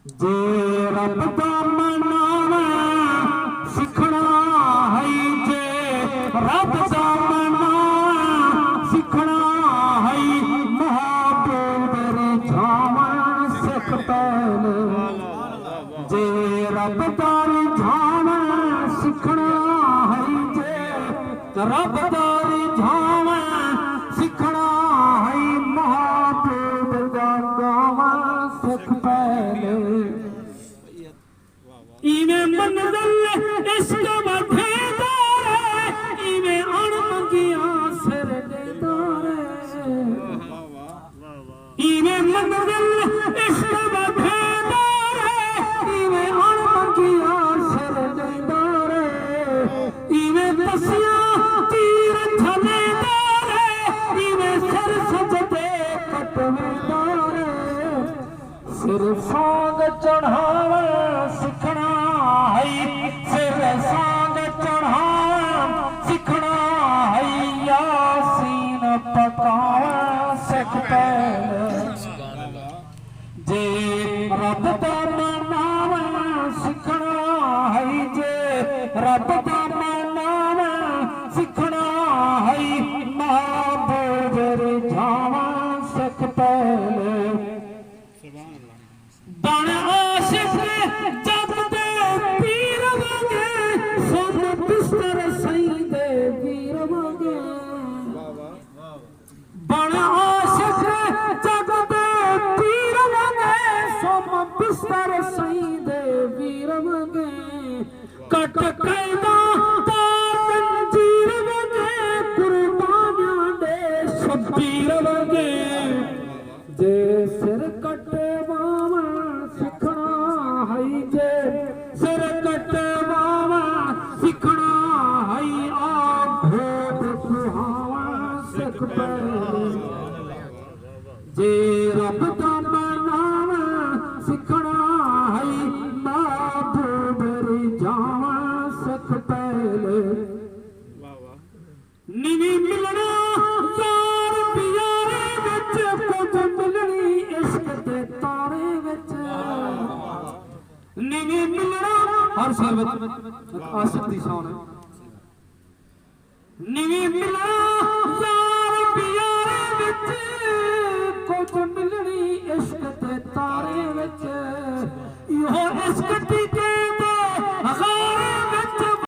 जे रब दा मनाना सीखना है, जे रब दा मनाना सीखना है, महबूब रिझावा सिख पहले। जे रब दा रिझावा सीखना है, जे रब दा रिझावा सीखना है, महबूब दा गावा सिख पहले। इवें मंज़िल इश्क वठेदा रे, इवें अणमंगिया सिर देदा रे। इवें मंज़िल इश्क वठेदा रे, इवें अणमंगिया सिर देदा रे। इवें तसिया तीर छलेदा रे, इवें सिर सजदे कटवेदा रे। सिर सांग चढ़ावा सीखना है, सिर सांग चढ़ावा सीखना है, यासीन पकावा सिख पहले। जे रब दा मनावा सीखना है, जे रब दा मनावा सीखना है, महबूब रिझावा सिख पहले। बन आशिक जग दे पीर वगे, सोन बिस्तर सई दे वीर वगे। बन आशिक जग दे पीर वगे, सोन बिस्तर सई दे वीर वगे। कट कैदा तार जंजीर वगे, कुर्बानियां दे शबीर वगे। जे सिर कटे बावा सीखना है, जे सिर कटे बावा सीखना है, आभोग सुहावा सिख पहले। जे रब दा मनावा सीखना है, महबूब रिझावा सिख पहले। निवी मिलना यार प्यारे विच, कुछ मिलनी इश्क दे तारे विच। निवी मिलना हर शेर विच आशिक दी शान है। निवी